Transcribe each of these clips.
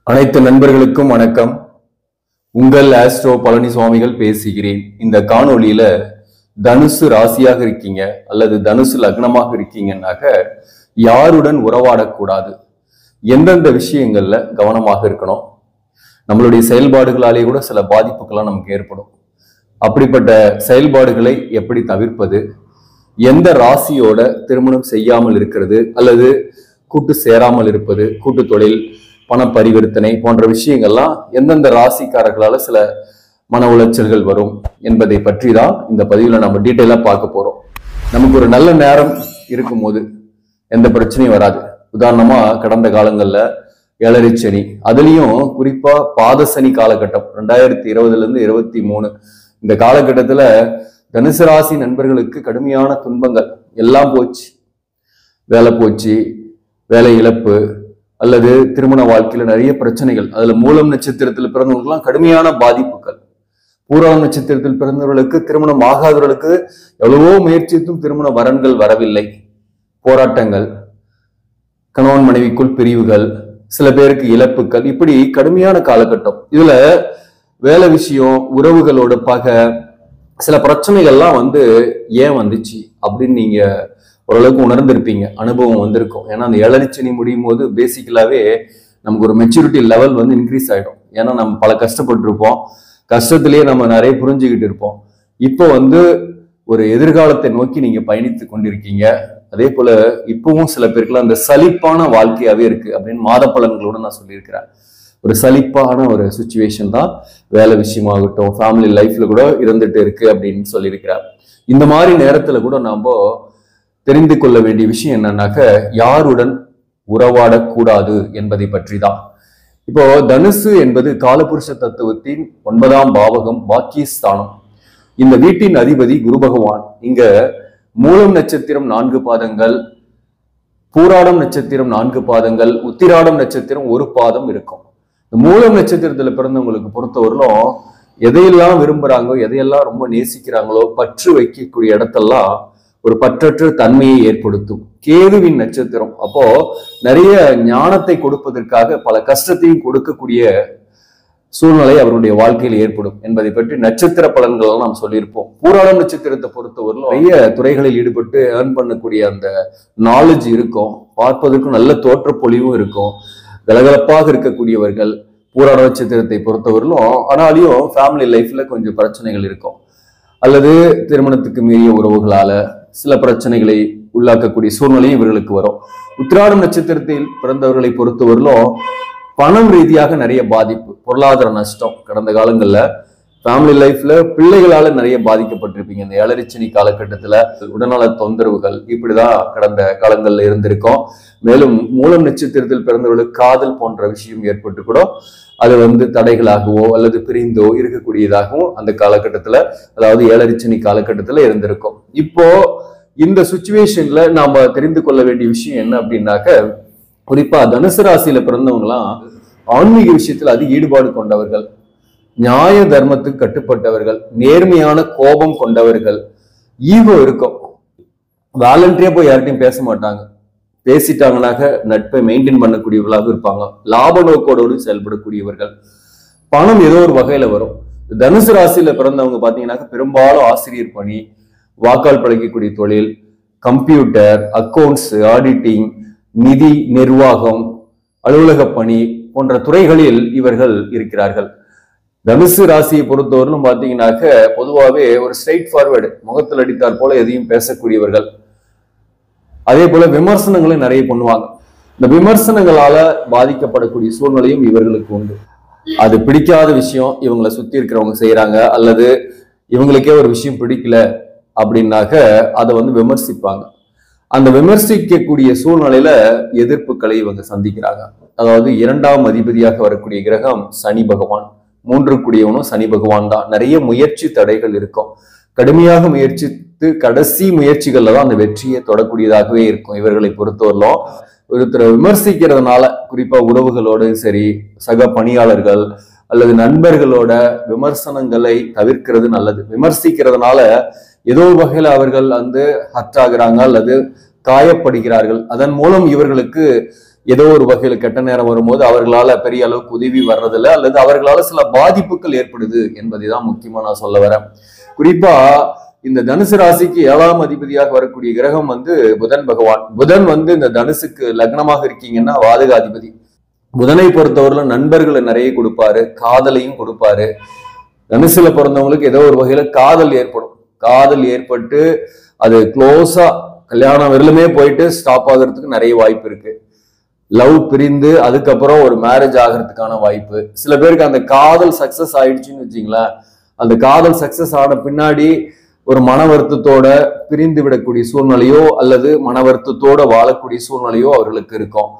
அனைத்து நண்பர்களுக்கும் வணக்கம். உங்கள் ஆஸ்ட்ரோ பழனிசுவாமிகள் பேசுகிறேன். இந்த காணொளியில தனுசு ராசியாக இருக்கீங்க அல்லது தனுசு லக்னமாக இருக்கீங்கன்னாக்க யாருடன் உறவாடக்கூடாது, எந்தெந்த விஷயங்கள்ல கவனமாக இருக்கணும், நம்மளுடைய செயல்பாடுகளாலே கூட சில பாதிப்புகள்லாம் நமக்கு ஏற்படும். அப்படிப்பட்ட செயல்பாடுகளை எப்படி தவிர்ப்பது, எந்த ராசியோட திருமணம் செய்யாமல் இருக்கிறது அல்லது கூட்டு சேராமல் இருப்பது, கூட்டு தொழில், பண பரிவர்த்தனை போன்ற விஷயங்கள்லாம் எந்தெந்த ராசிக்காரர்களால சில மன உளைச்சல்கள் வரும் என்பதை பற்றி தான் இந்த பதிவுல நம்ம டீட்டெயிலா பார்க்க போறோம். நமக்கு ஒரு நல்ல நேரம் இருக்கும் போது எந்த பிரச்சனையும் வராது. உதாரணமா கடந்த காலங்கள்ல ஏழரை சனி, அதுலயும் குறிப்பா பாதசனி காலகட்டம் 2020 இருந்து 23 இந்த காலகட்டத்துல தனுசு ராசி நண்பர்களுக்கு கடுமையான துன்பங்கள் எல்லாம் போச்சு. வேலை போச்சு, வேலை இழப்பு அல்லது திருமண வாழ்க்கையில நிறைய பிரச்சனைகள். அதுல மூலம் நட்சத்திரத்தில் பிறந்தவங்களுக்குலாம் கடுமையான பாதிப்புகள். பூராடம் நட்சத்திரத்தில் பிறந்தவர்களுக்கு, திருமணம் ஆகாதவர்களுக்கு எவ்வளவோ முயற்சித்தும் திருமண வரன்கள் வரவில்லை. போராட்டங்கள், கணவன் மனைவிக்குள் பிரிவுகள், சில பேருக்கு இழப்புகள், இப்படி கடுமையான காலகட்டம். இதுல வேலை விஷயம், உறவுகளோட பகை, சில பிரச்சனைகள்லாம் ஏன் வந்துச்சு அப்படின்னு நீங்க ஓரளவுக்கு உணர்ந்திருப்பீங்க, அனுபவம் வந்திருக்கும். ஏன்னா அந்த ஏழரை முடியும் போது பேசிக்கலாவே நமக்கு ஒரு மெச்சூரிட்டி லெவல் இன்க்ரீஸ் ஆயிடும். ஏன்னா நம்ம பல கஷ்டப்பட்டிருப்போம், கஷ்டத்திலேயே நம்ம நிறைய புரிஞ்சுக்கிட்டு இருப்போம். இப்போ ஒரு எதிர்காலத்தை நோக்கி நீங்க பயணித்து கொண்டிருக்கீங்க. அதே போல இப்பவும் சில பேருக்குலாம் அந்த சலிப்பான வாழ்க்கையாவே இருக்கு அப்படின்னு மாத பலன்களோட நான் சொல்லியிருக்கிறேன். ஒரு சலிப்பான ஒரு சுச்சுவேஷன் தான் வேலை விஷயமாகட்டும், ஃபேமிலி லைஃப்ல கூட இருந்துட்டு இருக்கு அப்படின்னு சொல்லியிருக்கிறார். இந்த மாதிரி நேரத்துல கூட நாம தெரிந்து கொள்ள வேண்டிய விஷயம் என்னன்னாக்க யாருடன் உறவாடக்கூடாது என்பதை பற்றி தான். இப்போ தனுசு என்பது காலபுருஷ தத்துவத்தின் 9ஆம் பாவகம், பாக்கியஸ்தானம். இந்த வீட்டின் அதிபதி குரு பகவான். இங்க மூலம் நட்சத்திரம் 4 பாதங்கள், பூராடம் நட்சத்திரம் 4 பாதங்கள், உத்திராடம் நட்சத்திரம் 1 பாதம் இருக்கும். மூலம் நட்சத்திரத்துல பிறந்தவங்களுக்கு பொறுத்தவரையிலும் எதையெல்லாம் விரும்புறாங்களோ, எதையெல்லாம் ரொம்ப நேசிக்கிறாங்களோ, பற்று வைக்கக்கூடிய இடத்தெல்லாம் ஒரு பற்றற்ற தன்மையை ஏற்படுத்தும். கேதுவின் நட்சத்திரம். அப்போ நிறைய ஞானத்தை கொடுப்பதற்காக பல கஷ்டத்தையும் கொடுக்கக்கூடிய சூழ்நிலை அவருடைய வாழ்க்கையில் ஏற்படும் என்பதை பற்றி நட்சத்திர பலன்கள் நாம் சொல்லியிருப்போம். பூராடம் நட்சத்திரத்தை பொறுத்தவரையிலும் நிறைய துறைகளில் ஈடுபட்டு ஏர்ன் பண்ணக்கூடிய அந்த நாலேஜ் இருக்கும், பார்ப்பதற்கும் நல்ல தோற்றப்பொழிவும் இருக்கும், கலகலப்பாக இருக்கக்கூடியவர்கள் பூராட நட்சத்திரத்தை பொறுத்தவரையிலும். ஆனாலையும் ஃபேமிலி லைஃப்ல கொஞ்சம் பிரச்சனைகள் இருக்கும், அல்லது திருமணத்துக்கு மீறிய உறவுகளால சில பிரச்சனைகளை உள்ளாக்கக்கூடிய சூழ்நிலையும் இவர்களுக்கு வரும். உத்திராடம் நட்சத்திரத்தில் பிறந்தவர்களை பொறுத்தவரையிலும் பணம் ரீதியாக நிறைய பாதிப்பு, பொருளாதார நஷ்டம். கடந்த காலங்கள்ல ஃபேமிலி லைஃப்ல பிள்ளைகளால நிறைய பாதிக்கப்பட்டிருப்பீங்க. இந்த ஏழரை சனி காலகட்டத்துல உடல்நல தொந்தரவுகள் இப்படிதான் கடந்த காலங்கள்ல இருந்திருக்கும். மேலும் மூலம் நட்சத்திரத்தில் பிறந்தவர்களுக்கு காதல் போன்ற விஷயம் ஏற்பட்டு கூட அது தடைகளாகவோ அல்லது பிரிந்தோ இருக்கக்கூடியதாகவும் அந்த காலகட்டத்துல, அதாவது ஏழரை சனி காலகட்டத்துல இருந்திருக்கும். இப்போ இந்த சுச்சுவேஷன்ல நாம தெரிந்து கொள்ள வேண்டிய விஷயம் என்ன அப்படின்னாக்க, குறிப்பா தனுசு ராசியில பிறந்தவங்களாம் ஆன்மீக விஷயத்துல அதிக ஈடுபாடு கொண்டவர்கள், நியாய தர்மத்துக்கு கட்டுப்பட்டவர்கள், நேர்மையான கோபம் கொண்டவர்கள், ஈகோ இருக்கும். வாலண்டரியா போய் யார்கிட்டையும் பேச மாட்டாங்க, பேசிட்டாங்கனாக்க நட்பை மெயின்டைன் பண்ணக்கூடியவர்களாக இருப்பாங்க, லாப நோக்கோடு செயல்படக்கூடியவர்கள். பணம் ஏதோ ஒரு வகையில வரும். தனுசு ராசியில பிறந்தவங்க பாத்தீங்கன்னாக்க பெரும்பாலும் ஆசிரியர் பணி, வாக்கால் பழக்கக்கூடிய தொழில், கம்ப்யூட்டர், அக்கௌண்ட்ஸ், ஆடிட்டிங், நிதி நிர்வாகம், அலுவலக பணி போன்ற துறைகளில் இவர்கள் இருக்கிறார்கள். தனுசு ராசியை பொறுத்தவரையிலும் பாத்தீங்கன்னாக்க பொதுவாகவே ஒரு ஸ்ட்ரெயிட் ஃபார்வர்டு, முகத்தில் அடித்தார் போல எதையும் பேசக்கூடியவர்கள். அதே போல விமர்சனங்களை நிறைய பண்ணுவாங்க. இந்த விமர்சனங்களால பாதிக்கப்படக்கூடிய சூழ்நிலையும் இவர்களுக்கு உண்டு. அது பிடிக்காத விஷயம் இவங்களை சுத்தி இருக்கிறவங்க செய்யறாங்க, அல்லது இவங்களுக்கே ஒரு விஷயம் பிடிக்கல அப்படின்னாக்க அதை விமர்சிப்பாங்க. அந்த விமர்சிக்கக்கூடிய சூழ்நிலையில எதிர்ப்புகளை இவங்க சந்திக்கிறாங்க. அதாவது 2ஆம் அதிபதியாக வரக்கூடிய கிரகம் சனி பகவான், 3 கூடியவனும் சனி பகவான் தான். நிறைய முயற்சி தடைகள் இருக்கும். கடுமையாக முயற்சித்து கடைசி முயற்சிகள்ல தான் அந்த வெற்றியை தொடக்கூடியதாகவே இருக்கும். இவர்களை பொறுத்தவரையிலும் ஒருத்தரை விமர்சிக்கிறதுனால, குறிப்பா உறவுகளோடு சரி, சக பணியாளர்கள் அல்லது நண்பர்களோட விமர்சனங்களை தவிர்க்கிறது நல்லது. விமர்சிக்கிறதுனால ஏதோ ஒரு வகையில அவர்கள் ஹர்ட் ஆகுறாங்க அல்லது காயப்படுகிறார்கள். அதன் மூலம் இவர்களுக்கு ஏதோ ஒரு வகையில கெட்ட நேரம் வரும்போது அவர்களால பெரிய அளவுக்கு உதவி வர்றதில்ல, அல்லது அவர்களால சில பாதிப்புகள் ஏற்படுது என்பதை தான் முக்கியமா நான் சொல்ல வரேன். குறிப்பா இந்த தனுசு ராசிக்கு 7ஆம் அதிபதியாக வரக்கூடிய கிரகம் புதன் பகவான். புதன் இந்த தனுசுக்கு லக்னமாக இருக்கீங்கன்னா வாதகாதிபதி. புதனை பொறுத்தவரையில நண்பர்களை நிறைய கொடுப்பாரு, காதலையும் கொடுப்பாரு. தனுசுல பிறந்தவங்களுக்கு ஏதோ ஒரு வகையில காதல் ஏற்படும். காதல் ஏற்பட்டு அது க்ளோஸா கல்யாணம் வரலுமே போயிட்டு ஸ்டாப் ஆகிறதுக்கு நிறைய வாய்ப்பு இருக்கு. லவ் பிரிந்து அதுக்கப்புறம் ஒரு மேரேஜ் ஆகிறதுக்கான வாய்ப்பு. சில பேருக்கு அந்த காதல் சக்சஸ் ஆயிடுச்சுன்னு வச்சுங்களேன், அந்த காதல் சக்சஸ் ஆன பின்னாடி ஒரு மன வருத்தத்தோட பிரிந்து விடக்கூடிய சூழ்நிலையோ அல்லது மன வருத்தத்தோட வாழக்கூடிய சூழ்நிலையோ அவர்களுக்கு இருக்கும்.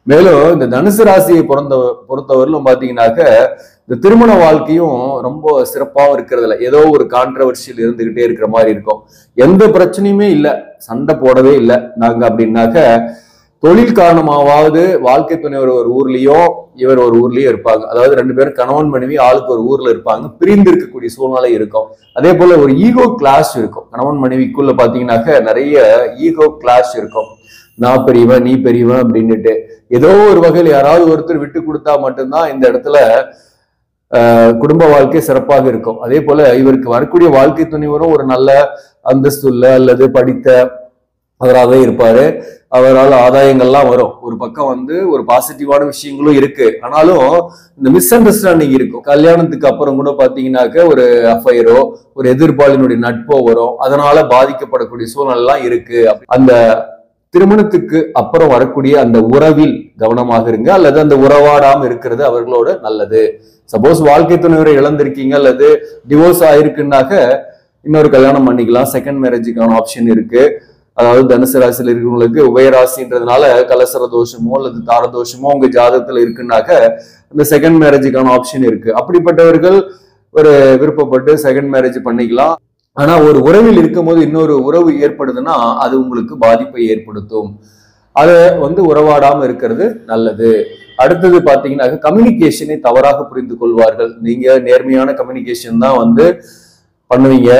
மேலும் இந்த தனுசு ராசியை பொறுத்தவரையிலும் பாத்தீங்கன்னாக்க இந்த திருமண வாழ்க்கையும் ரொம்ப சிறப்பாகவும் இருக்கிறது இல்லை. ஏதோ ஒரு கான்ட்ரவர்சியல் இருந்துகிட்டே இருக்கிற மாதிரி இருக்கும். எந்த பிரச்சனையுமே இல்லை, சண்டை போடவே இல்லை நாங்க அப்படின்னாக்க, தொழில் காரணமாவது வாழ்க்கை துணைவர் ஒரு ஊர்லயும் இவர் ஒரு ஊர்லயும் இருப்பாங்க. அதாவது 2 பேரும் கணவன் மனைவி ஆளுக்கு ஒரு ஊர்ல இருப்பாங்க, பிரிந்து இருக்கக்கூடிய சூழ்நிலை இருக்கும். அதே போல ஒரு ஈகோ கிளாஷ் இருக்கும். கணவன் மனைவிக்குள்ள பாத்தீங்கன்னாக்க நிறைய ஈகோ கிளாஷ் இருக்கும். நான் பெரியவன் நீ பெரியவன் அப்படின்னுட்டு ஏதோ ஒரு வகையில் யாராவது ஒருத்தர் விட்டு கொடுத்தா மட்டும்தான் இந்த இடத்துல குடும்ப வாழ்க்கை சிறப்பாக இருக்கும். அதே போல இவருக்கு வரக்கூடிய வாழ்க்கை துணைவரும் ஒரு நல்ல அந்தஸ்துள்ள அல்லது படித்த அவராகவே இருப்பாரு. அவரால் ஆதாயங்கள்லாம் வரும். ஒரு பக்கம் ஒரு பாசிட்டிவான விஷயங்களும் இருக்கு. ஆனாலும் இந்த மிஸ் அண்டர்ஸ்டாண்டிங் இருக்கும். கல்யாணத்துக்கு அப்புறம் கூட பாத்தீங்கன்னாக்க ஒரு அஃபையரோ ஒரு எதிர்பாலினுடைய நட்போ வரும். அதனால பாதிக்கப்படக்கூடிய சூழ்நிலாம் இருக்கு. அந்த திருமணத்துக்கு அப்புறம் வரக்கூடிய அந்த உறவில் கவனமாக இருங்க, அல்லது அந்த உறவாடாம இருக்கிறது அவர்களோட நல்லது. சப்போஸ் வாழ்க்கை துணைவரை இழந்திருக்கீங்க அல்லது டிவோர்ஸ் ஆயிருக்குன்னாக்க இன்னொரு கல்யாணம் பண்ணிக்கலாம். செகண்ட் மேரேஜுக்கான ஆப்ஷன் இருக்கு. அதாவது தனுசு ராசியில் இருக்கிறவங்களுக்கு உபயராசின்றதுனால கலசர தோஷமோ அல்லது தார தோஷமோ உங்க ஜாதகத்துல இருக்குன்னாக்க அந்த செகண்ட் மேரேஜுக்கான ஆப்ஷன் இருக்கு. அப்படிப்பட்டவர்கள் ஒரு விருப்பப்பட்டு செகண்ட் மேரேஜ் பண்ணிக்கலாம். ஆனா ஒரு உறவில் இருக்கும் போது இன்னொரு உறவு ஏற்படுதுன்னா அது உங்களுக்கு பாதிப்பை ஏற்படுத்தும். அதை உறவாடாம இருக்கிறது நல்லது. அடுத்தது பாத்தீங்கன்னா கம்யூனிகேஷனை தவறாக புரிந்து கொள்வார்கள். நீங்க நேர்மையான கம்யூனிகேஷன் தான் பண்ணுவீங்க,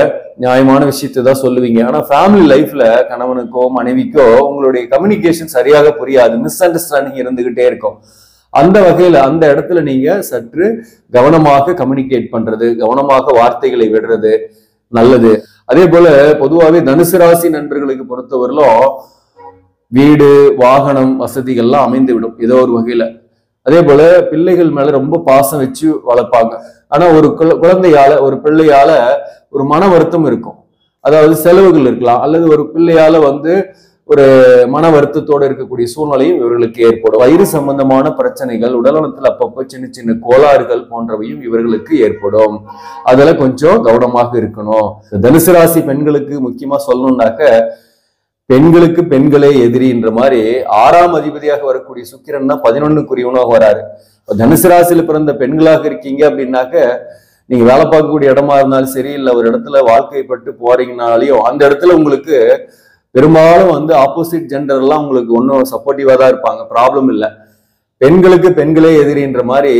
நியாயமான விஷயத்தை தான் சொல்லுவீங்க. ஆனா ஃபேமிலி லைஃப்ல கணவனுக்கோ மனைவிக்கோ உங்களுடைய கம்யூனிகேஷன் சரியாக புரியாது, மிஸ் அண்டர்ஸ்டாண்டிங் இருந்துகிட்டே இருக்கும். அந்த வகையில அந்த இடத்துல நீங்க சற்று கவனமாக கம்யூனிகேட் பண்றது, கவனமாக வார்த்தைகளை விடுறது நல்லது. அதே போல பொதுவாகவே தனுசு ராசி நண்பர்களுக்கு பொறுத்தவரையிலும் வீடு வாகனம் வசதிகள்லாம் அமைந்து விடும் ஏதோ ஒரு வகையில. அதே போல பிள்ளைகள் மேல ரொம்ப பாசம் வச்சு வளர்ப்பாங்க. ஆனா ஒரு குழந்தையால ஒரு பிள்ளையால ஒரு மன வருத்தம் இருக்கும். அதாவது செலவுகள் இருக்கலாம், அல்லது ஒரு பிள்ளையால ஒரு மன வருத்தத்தோடு இருக்கக்கூடிய சூழ்நிலையும் இவர்களுக்கு ஏற்படும். வயிறு சம்பந்தமான பிரச்சனைகள், உடல்நலத்தில் அப்பப்போ சின்ன சின்ன கோளாறுகள் போன்றவையும் இவர்களுக்கு ஏற்படும். அதுல கொஞ்சம் கவனமாக இருக்கணும். தனுசு ராசி பெண்களுக்கு முக்கியமா சொல்லணும்னாக்க, பெண்களுக்கு பெண்களே எதிரின்ற மாதிரி 6ஆம் அதிபதியாக வரக்கூடிய சுக்கிரன் தான் 11க்குரியவனாக வராரு. தனுசு ராசியில பிறந்த பெண்களாக இருக்கீங்க அப்படின்னாக்க, நீங்க வேலை பார்க்கக்கூடிய இடமா இருந்தாலும் சரி, இல்ல ஒரு இடத்துல வாழ்க்கைப்பட்டு போறீங்கனாலையும் அந்த இடத்துல உங்களுக்கு பெரும்பாலும் ஆப்போசிட் ஜெண்டர் எல்லாம் உங்களுக்கு ஒன்றும் சப்போர்ட்டிவா தான் இருப்பாங்க, ப்ராப்ளம் இல்லை. பெண்களுக்கு பெண்களே எதிரின்ற மாதிரி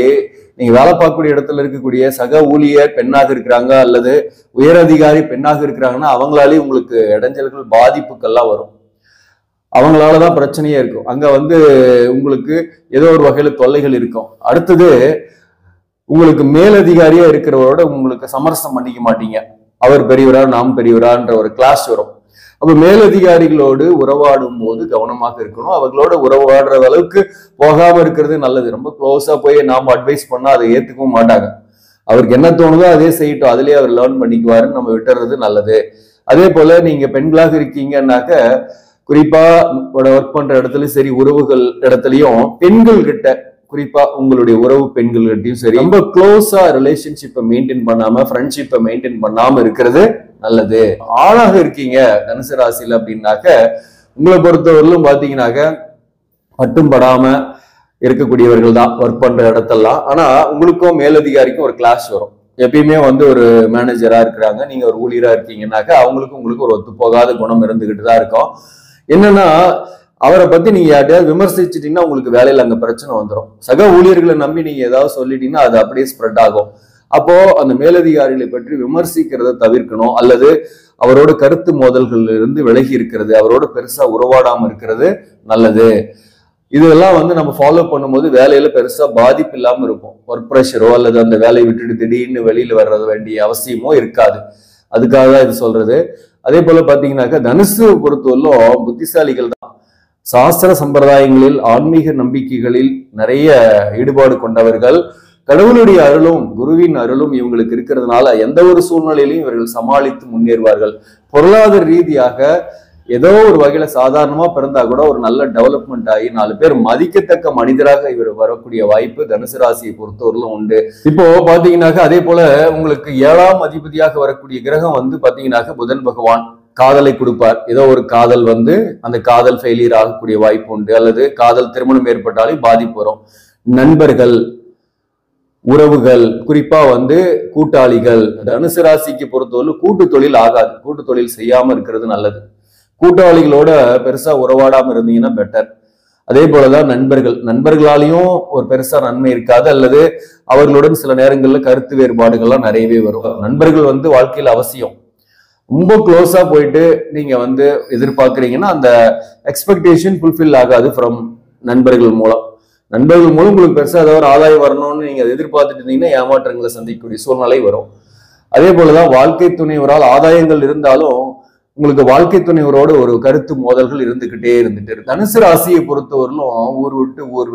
நீங்க வேலை பார்க்கக்கூடிய இடத்துல இருக்கக்கூடிய சக ஊழியர் பெண்ணாக இருக்கிறாங்க அல்லது உயரதிகாரி பெண்ணாக இருக்கிறாங்கன்னா அவங்களாலே உங்களுக்கு இடைஞ்சல்கள் பாதிப்புக்கள்லாம் வரும். அவங்களாலதான் பிரச்சனையே இருக்கும். அங்க உங்களுக்கு ஏதோ ஒரு வகையில தொல்லைகள் இருக்கும். அடுத்தது உங்களுக்கு மேலதிகாரியா இருக்கிறவரோட உங்களுக்கு சமரசம் பண்ணிக்க மாட்டீங்க. அவர் பெரியவரா நாம் பெரியவரான்ற ஒரு கிளாஸ் வரும். அப்ப மேலதிகாரிகளோடு உறவாடும் போது கவனமாக இருக்கணும். அவர்களோட உறவாடுற அளவுக்கு போகாம இருக்கிறது நல்லது. ரொம்ப க்ளோஸா போய் நாம அட்வைஸ் பண்ணா அதை ஏத்துக்கவும் மாட்டாங்க. அவருக்கு என்ன தோணுதோ அதே செய்யட்டும், அதுலயே அவர் லேர்ன் பண்ணிக்குவாருன்னு நம்ம விட்டுறது நல்லது. அதே போல நீங்க பெண்களாக இருக்கீங்கன்னாக்க, குறிப்பா ஒர்க் பண்ற இடத்துலயும் சரி, உறவுகள் இடத்துலயும் பெண்கள் கிட்ட, குறிப்பா உங்களுடைய உறவு பெண்கள் கிட்டையும் சரி, ரொம்ப க்ளோஸா ரிலேஷன்ஷிப்பை மெயின்டைன் பண்ணாம, ஃப்ரெண்ட்ஷிப்பை மெயின்டைன் பண்ணாம இருக்கிறது நல்லது. ஆளாக இருக்கீங்க தனுசு ராசியில அப்படின்னாக்க, உங்களை பொறுத்தவரையிலும் பாத்தீங்கன்னாக்க மட்டும் படாம இருக்கக்கூடியவர்கள் தான் ஒர்க் பண்ற இடத்தெல்லாம். ஆனா உங்களுக்கும் மேலதிகாரிக்கும் ஒரு கிளாஷ் வரும். எப்பயுமே ஒரு மேனேஜரா இருக்கிறாங்க, நீங்க ஒரு ஊழியரா இருக்கீங்கன்னாக்க அவங்களுக்கும் உங்களுக்கு ஒரு ஒத்து போகாத குணம் இருந்துகிட்டு தான் இருக்கும். என்னன்னா, அவரை பத்தி நீங்க யார்ட்டையாவது விமர்சிச்சிட்டீங்கன்னா உங்களுக்கு வேலையில அங்க பிரச்சனை வந்துடும். சக ஊழியர்களை நம்பி நீங்க ஏதாவது சொல்லிட்டீங்கன்னா அது அப்படியே ஸ்ப்ரெட் ஆகும். அப்போ அந்த மேலதிகாரிகளை பற்றி விமர்சிக்கிறத தவிர்க்கணும், அல்லது அவரோட கருத்து மோதல்கள் இருந்து விலகி இருக்கிறது, அவரோட பெருசா உறவாடாம இருக்கிறது நல்லது. இதெல்லாம் வந்து நம்ம ஃபாலோ பண்ணும்போது வேலையில பெருசா பாதிப்பு இல்லாம இருக்கும். ஒர்க் ப்ரெஷரோ அல்லது அந்த வேலையை விட்டுட்டு திடீர்னு வெளியில வர்றது வேண்டிய அவசியமோ இருக்காது. அதுக்காக தான் இது சொல்றது. அதே போல பாத்தீங்கன்னாக்கா தனுசு பொறுத்தவரையிலும் புத்திசாலிகள் தான். சாஸ்திர சம்பிரதாயங்களில் ஆன்மீக நம்பிக்கைகளில் நிறைய ஈடுபாடு கொண்டவர்கள். கடவுளுடைய அருளும் குருவின் அருளும் இவங்களுக்கு இருக்கிறதுனால எந்த ஒரு சூழ்நிலையிலையும் இவர்கள் சமாளித்து முன்னேறுவார்கள். பொருளாதார ரீதியாக ஏதோ ஒரு வகையில சாதாரணமா பிறந்தா கூட ஒரு நல்ல டெவலப்மெண்ட் ஆகி 4 பேர் மதிக்கத்தக்க மனிதராக இவர் வரக்கூடிய வாய்ப்பு தனுசு ராசியை பொறுத்தவரையிலும் உண்டு. இப்போ பாத்தீங்கன்னாக்க அதே போல உங்களுக்கு 7ஆம் அதிபதியாக வரக்கூடிய கிரகம் வந்து பாத்தீங்கன்னாக்க புதன் பகவான் காதலை கொடுப்பார். ஏதோ ஒரு காதல் வந்து அந்த காதல் ஃபெயிலியர் ஆகக்கூடிய வாய்ப்பு உண்டு, அல்லது காதல் திருமணம் ஏற்பட்டாலும் பாதிப்பு வரும். நண்பர்கள், உறவுகள், குறிப்பா வந்து கூட்டாளிகள். தனுசு ராசிக்கு பொறுத்தவரை கூட்டு தொழில் ஆகாது. கூட்டு தொழில் செய்யாம இருக்கிறது நல்லது. கூட்டாளிகளோட பெருசா உறவாடாம இருந்தீங்கன்னா பெட்டர். அதே போலதான் நண்பர்களாலையும் ஒரு பெருசா நன்மை இருக்காது, அல்லது அவர்களுடன் சில நேரங்கள்ல கருத்து வேறுபாடுகள்லாம் நிறையவே வரும். நண்பர்கள் வந்து வாழ்க்கையில அவசியம். ரொம்ப க்ளோஸா போயிட்டு நீங்க வந்து எதிர்பார்க்கறீங்கன்னா அந்த எக்ஸ்பெக்டேஷன் ஃபுல்ஃபில் ஆகாது ஃப்ரம் நண்பர்கள் மூலம். நண்பர்கள் மூலம் உங்களுக்கு பெருசா ஏதாவது ஒரு ஆதாயம் வரணும்னு நீங்க எதிர்பார்த்துட்டு இருந்தீங்கன்னா ஏமாற்றங்களை சந்திக்கக்கூடிய சூழ்நிலை வரும். அதே போலதான் வாழ்க்கை துணைவரால் ஆதாயங்கள் இருந்தாலும் உங்களுக்கு வாழ்க்கை துணைவரோட ஒரு கருத்து மோதல்கள் இருந்துகிட்டே இருக்கு. தனுசு ராசியை பொறுத்தவரையிலும் ஊர் விட்டு ஊர்,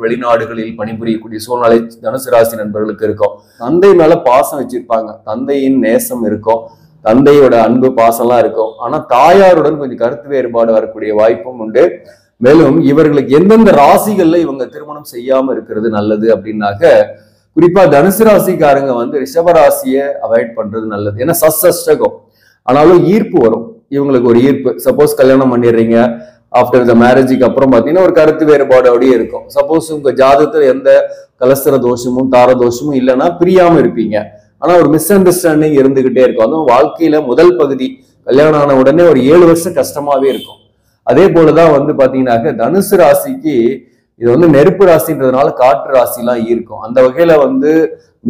வெளிநாடுகளில் பணிபுரியக்கூடிய சூழ்நிலை தனுசு ராசி நண்பர்களுக்கு இருக்கும். தந்தை மேல பாசம் வச்சிருப்பாங்க, தந்தையின் நேசம் இருக்கும், தந்தையோட அன்பு பாசம்லாம் இருக்கும். ஆனா தாயாருடன் கொஞ்சம் கருத்து வேறுபாடு வரக்கூடிய வாய்ப்பும் உண்டு. மேலும் இவர்களுக்கு எந்தெந்த ராசிகள்ல இவங்க திருமணம் செய்யாம இருக்கிறது நல்லது அப்படின்னாக்க, குறிப்பா தனுசு ராசிக்காரங்க வந்து ரிஷப ராசியை அவாய்ட் பண்றது நல்லது. ஏன்னா சஷ்டகம் ஆனாலும் ஈர்ப்பு வரும். இவங்களுக்கு ஒரு ஈர்ப்பு. சப்போஸ் கல்யாணம் பண்ணிடுறீங்க, ஆஃப்டர் த மேரேஜுக்கு அப்புறம் பாத்தீங்கன்னா ஒரு கருத்து வேறுபாடு அப்படியே இருக்கும். சப்போஸ் உங்க ஜாதகத்துல எந்த கலஸ்தர தோஷமும் தார தோஷமும் இல்லைன்னா பிரியாம இருப்பீங்க. ஆனா ஒரு மிஸ் அண்டர்ஸ்டாண்டிங் இருந்துகிட்டே இருக்கும். அதுவும் வாழ்க்கையில முதல் பகுதி கல்யாணம் ஆன உடனே ஒரு 7 வருஷம் கஷ்டமாவே இருக்கும். அதே போலதான் வந்து பாத்தீங்கன்னாக்க தனுசு ராசிக்கு இது வந்து நெருப்பு ராசின்றதுனால காற்று ராசிலாம் இருக்கும். அந்த வகையில வந்து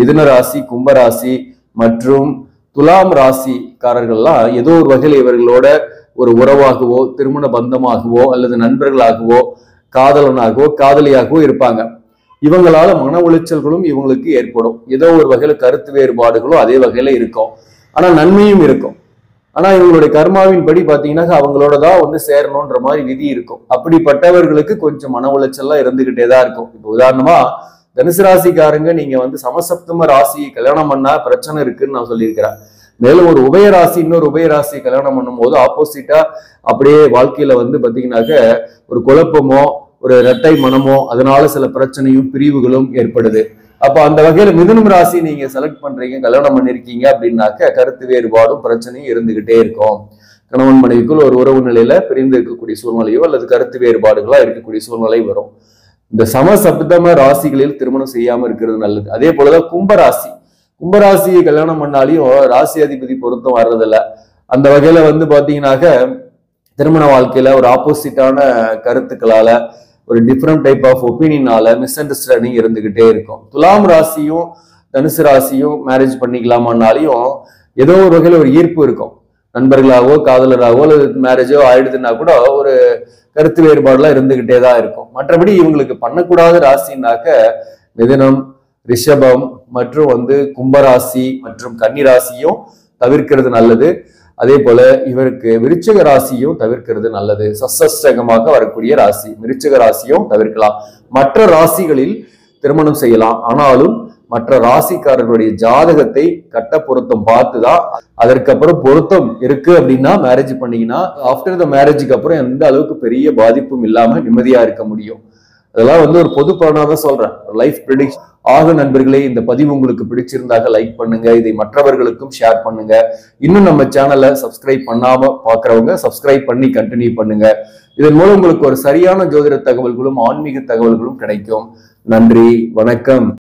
மிதுன ராசி, கும்பராசி மற்றும் துலாம் ராசிக்காரர்கள்லாம் ஏதோ ஒரு வகையில் இவர்களோட ஒரு உறவாகவோ, திருமண பந்தமாகவோ, அல்லது நண்பர்களாகவோ, காதலனாகவோ, காதலியாகவோ இருப்பாங்க. இவங்களால மன உளைச்சல்களும் இவங்களுக்கு ஏற்படும். ஏதோ ஒரு வகையில கருத்து வேறுபாடுகளும் அதே வகையில இருக்கும். ஆனா நன்மையும் இருக்கும். ஆனா இவங்களுடைய கர்மாவின் படி பாத்தீங்கன்னா அவங்களோட தான் வந்து சேரணும்ன்ற மாதிரி விதி இருக்கும். அப்படிப்பட்டவர்களுக்கு கொஞ்சம் மன உளைச்சல்லாம் இருந்துகிட்டே தான் இருக்கும். இப்போ உதாரணமா தனுசு ராசிக்காரங்க நீங்க வந்து சமசப்தம ராசி கல்யாணம் பண்ணா பிரச்சனை இருக்குன்னு நான் சொல்லியிருக்கிறேன். மேலும் ஒரு உபயராசி இன்னொரு உபயராசி கல்யாணம் பண்ணும் போது ஆப்போசிட்டா அப்படியே வாழ்க்கையில வந்து பாத்தீங்கன்னாக்க ஒரு குழப்பமோ, ஒரு இரட்டை மனமோ, அதனால சில பிரச்சனையும் பிரிவுகளும் ஏற்படுது. அப்ப அந்த வகையில மிதுனம் ராசி நீங்க செலக்ட் பண்றீங்க, கல்யாணம் பண்ணிருக்கீங்க அப்படின்னாக்க கருத்து வேறுபாடும் பிரச்சனையும் இருந்துகிட்டே இருக்கும். கணவன் மனைவிக்குள் ஒரு உறவு நிலையில பிரிந்து இருக்கக்கூடிய சூழ்நிலையோ அல்லது கருத்து வேறுபாடுகளா இருக்கக்கூடிய சூழ்நிலை வரும். இந்த சமசப்தம ராசிகளில் திருமணம் செய்யாம இருக்கிறது நல்லது. அதே போலதான் கும்பராசியை கல்யாணம் பண்ணாலையும் ராசி அதிபதி பொருத்தம் வர்றதில்ல. அந்த வகையில வந்து பாத்தீங்கன்னாக்க திருமண வாழ்க்கையில ஒரு ஆப்போசிட்டான கருத்துக்களால, ஒரு டிஃப்ரெண்ட் டைப் ஆஃப் ஒப்பீனியனால மிஸ் அண்டர்ஸ்டாண்டிங் இருந்துகிட்டே இருக்கும். துலாம் ராசியும் தனுசு ராசியும் மேரேஜ் பண்ணிக்கலாமான்னாலையும் ஏதோ ஒரு வகையில ஒரு ஈர்ப்பு இருக்கும். நண்பர்களாகவோ, காதலராகவோ, அல்லது மேரேஜோ ஆயிடுதுன்னா கூட ஒரு கருத்து வேறுபாடுலாம் இருந்துகிட்டே தான் இருக்கும். மற்றபடி இவங்களுக்கு பண்ணக்கூடாத ராசின்னாக்க மிதுனம், ரிஷபம் மற்றும் வந்து கும்பராசி மற்றும் கன்னி ராசியும் தவிர்க்கிறது நல்லது. அதே போல இவருக்கு விருச்சிக ராசியும் தவிர்க்கிறது நல்லது. சஷ்டகமாக வரக்கூடிய ராசி விருச்சிக ராசியும் தவிர்க்கலாம். மற்ற ராசிகளில் திருமணம் செய்யலாம். ஆனாலும் மற்ற ராசிக்காரர்களுடைய ஜாதகத்தை கட்ட பொருத்தம் பார்த்துதான், அதற்கப்புறம் பொருத்தம் இருக்கு அப்படின்னா மேரேஜ் பண்ணீங்கன்னா ஆஃப்டர் த மேரேஜுக்கு அப்புறம் எந்த அளவுக்கு பெரிய பாதிப்பும் இல்லாம நிம்மதியா இருக்க முடியும். அதெல்லாம் வந்து ஒரு பொது பலனாதான் சொல்றேன், லைஃப் ப்ரெடிக்ஷன். ஆக நண்பர்களே, இந்த பதிவு உங்களுக்கு பிடிச்சிருந்தாக லைக் பண்ணுங்க, இதை மற்றவர்களுக்கும் ஷேர் பண்ணுங்க. இன்னும் நம்ம சேனலை சப்ஸ்கிரைப் பண்ணாம பாக்குறவங்க சப்ஸ்கிரைப் பண்ணி கண்டினியூ பண்ணுங்க. இதன் மூலம் உங்களுக்கு ஒரு சரியான ஜோதிட தகவல்களும் ஆன்மீக தகவல்களும் கிடைக்கும். நன்றி, வணக்கம்.